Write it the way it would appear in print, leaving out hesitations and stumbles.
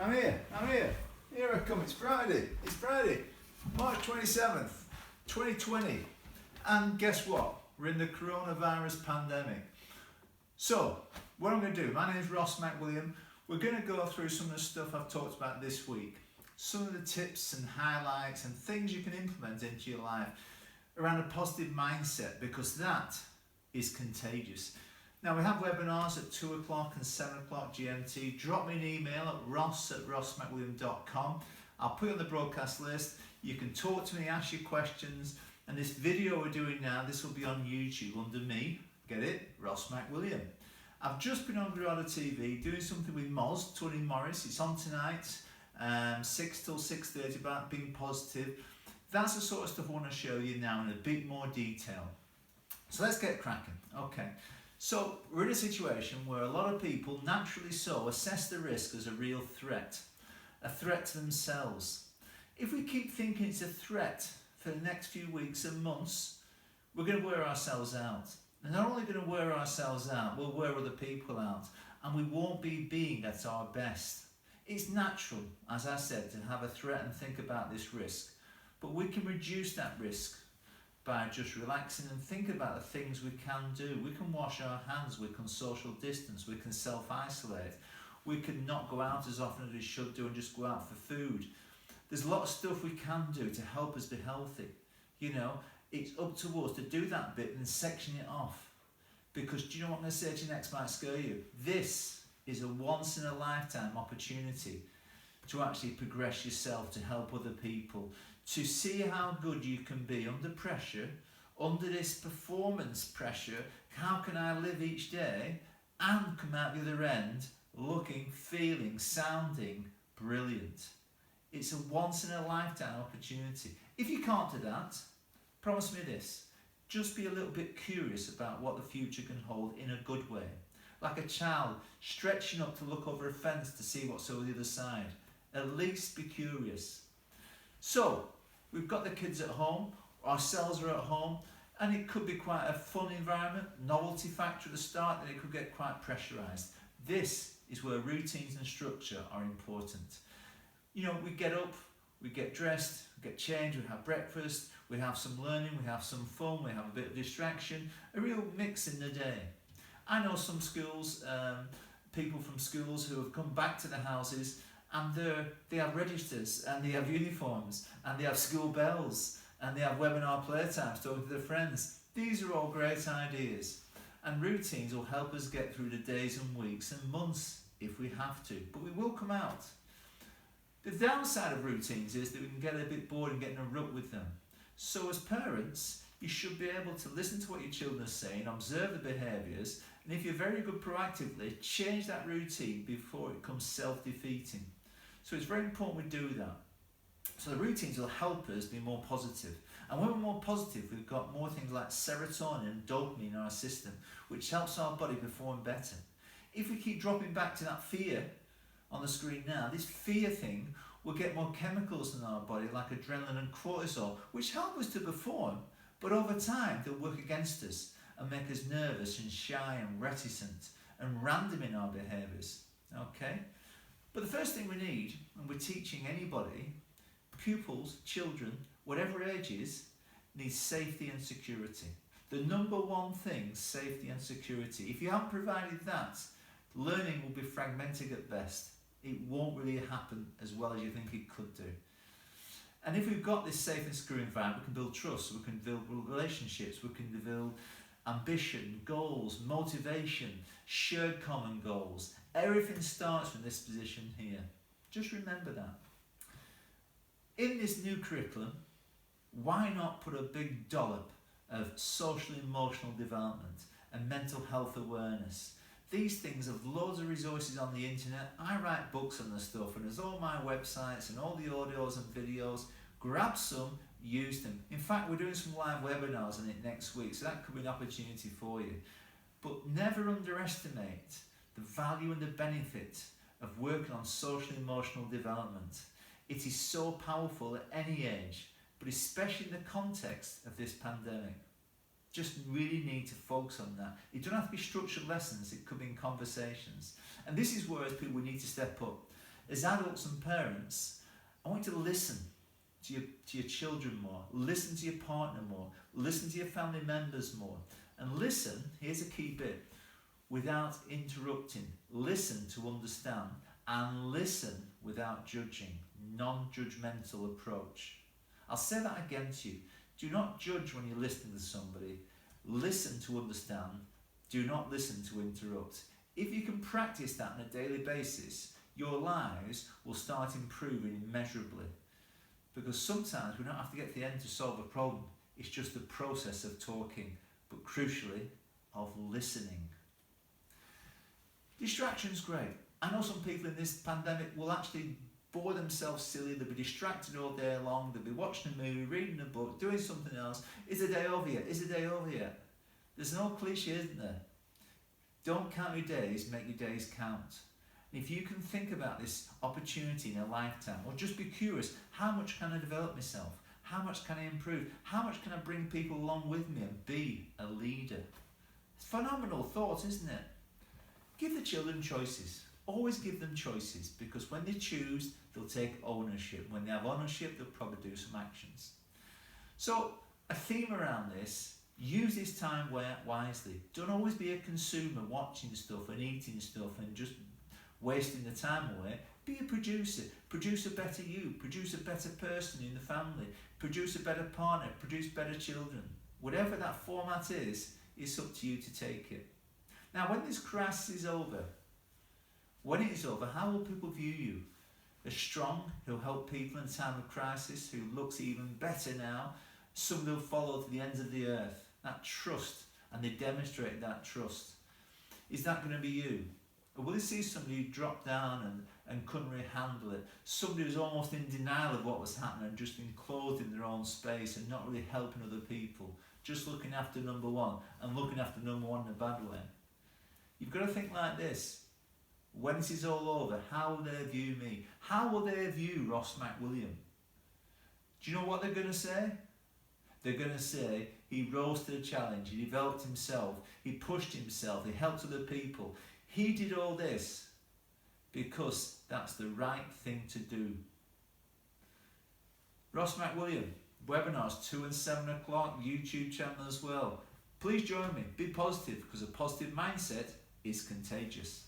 I'm here. Here I come. It's Friday. March 27th, 2020. And guess what? We're in the coronavirus pandemic. So, what I'm going to do, my name is Ross McWilliam. We're going to go through some of the stuff I've talked about this week. Some of the tips and highlights and things you can implement into your life around a positive mindset, because that is contagious. Now, we have webinars at 2 o'clock and 7 o'clock GMT. Drop me an email at ross@rossmcwilliam.com. I'll put you on the broadcast list. You can talk to me, ask your questions. And this video we're doing now, this will be on YouTube under me. Get it? Ross McWilliam. I've just been on Grada TV doing something with Moz, Tony Morris. It's on tonight, 6 till 6:30, about being positive. That's the sort of stuff I want to show you now in a bit more detail. So let's get cracking. Okay. So we're in a situation where a lot of people, naturally so, assess the risk as a real threat, a threat to themselves. If we keep thinking it's a threat for the next few weeks and months, we're going to wear ourselves out. And not only going to wear ourselves out, we'll wear other people out, and we won't be being at our best. It's natural, as I said, to have a threat and think about this risk, but we can reduce that risk by just relaxing and think about the things we can do. We can wash our hands, we can social distance, we can self-isolate, we can not go out as often as we should do and just go out for food. There's a lot of stuff we can do to help us be healthy. You know, it's up to us to do that bit and section it off. Because do you know what I'm going to say to you next might scare you? This is a once in a lifetime opportunity to actually progress yourself, to help other people, to see how good you can be under pressure, under this performance pressure. How can I live each day and come out the other end looking, feeling, sounding brilliant? It's a once in a lifetime opportunity. If you can't do that, promise me this, just be a little bit curious about what the future can hold in a good way. Like a child stretching up to look over a fence to see what's over the other side. At least be curious. So, we've got the kids at home, ourselves are at home, and it could be quite a fun environment, novelty factor at the start, and it could get quite pressurised. This is where routines and structure are important. You know, we get up, we get dressed, we get changed, we have breakfast, we have some learning, we have some fun, we have a bit of distraction, a real mix in the day. I know some schools, people from schools who have come back to the houses, and they have registers, and they have uniforms, and they have school bells, and they have webinar playtimes talking to their friends. These are all great ideas, and routines will help us get through the days and weeks and months if we have to, but we will come out. The downside of routines is that we can get a bit bored and get in a rut with them. So as parents, you should be able to listen to what your children are saying, observe the behaviours, and if you're very good proactively, change that routine before it becomes self-defeating. So it's very important we do that. So the routines will help us be more positive. And when we're more positive, we've got more things like serotonin and dopamine in our system, which helps our body perform better. If we keep dropping back to that fear on the screen now, this fear thing will get more chemicals in our body like adrenaline and cortisol, which help us to perform, but over time they'll work against us and make us nervous and shy and reticent and random in our behaviours. Okay? But the first thing we need, and we're teaching anybody, pupils, children, whatever age is, needs safety and security. The number one thing, safety and security. If you haven't provided that, learning will be fragmented at best. It won't really happen as well as you think it could do. And if we've got this safe and secure environment, we can build trust, we can build relationships, we can build ambition, goals, motivation, shared common goals. Everything starts from this position here. Just remember that. In this new curriculum, why not put a big dollop of social emotional development and mental health awareness? These things have loads of resources on the internet. I write books on this stuff, and there's all my websites and all the audios and videos. Grab some, use them. In fact, we're doing some live webinars on it next week, so that could be an opportunity for you. But never underestimate the value and the benefit of working on social emotional development. It is so powerful at any age, but especially in the context of this pandemic. Just really need to focus on that. It doesn't have to be structured lessons, it could be in conversations. And this is where as people we need to step up. As adults and parents, I want you to listen to your children more, listen to your partner more, listen to your family members more, and listen, here's a key bit, without interrupting. Listen to understand, and listen without judging. Non-judgmental approach. I'll say that again to you. Do not judge when you're listening to somebody. Listen to understand. Do not listen to interrupt. If you can practice that on a daily basis, your lives will start improving immeasurably. Because sometimes we don't have to get to the end to solve a problem. It's just the process of talking, but crucially, of listening. Distraction's great. I know some people in this pandemic will actually bore themselves silly. They'll be distracted all day long. They'll be watching a movie, reading a book, doing something else. Is the day over yet? Is the day over yet? There's no cliche, isn't there? Don't count your days, make your days count. And if you can think about this opportunity in a lifetime, or just be curious, how much can I develop myself? How much can I improve? How much can I bring people along with me and be a leader? It's phenomenal thought, isn't it? Give the children choices. Always give them choices, because when they choose, they'll take ownership. When they have ownership, they'll probably do some actions. So, a theme around this, use this time wisely. Don't always be a consumer watching stuff and eating stuff and just wasting the time away. Be a producer. Produce a better you. Produce a better person in the family. Produce a better partner. Produce better children. Whatever that format is, it's up to you to take it. Now, when this crisis is over, when it is over, how will people view you? As strong, who'll help people in time of crisis, who looks even better now, somebody who'll follow to the ends of the earth. That trust, and they demonstrate that trust. Is that going to be you? Or will you see somebody who dropped down and couldn't really handle it? Somebody who's almost in denial of what was happening, just enclosed in their own space and not really helping other people, just looking after number one and looking after number one in a bad way? You've got to think like this. When this is all over, how will they view me? How will they view Ross McWilliam? Do you know what they're going to say? They're going to say, he rose to the challenge, he developed himself, he pushed himself, he helped other people. He did all this because that's the right thing to do. Ross McWilliam, webinars 2 and 7 o'clock, YouTube channel as well. Please join me, be positive, because a positive mindset is contagious.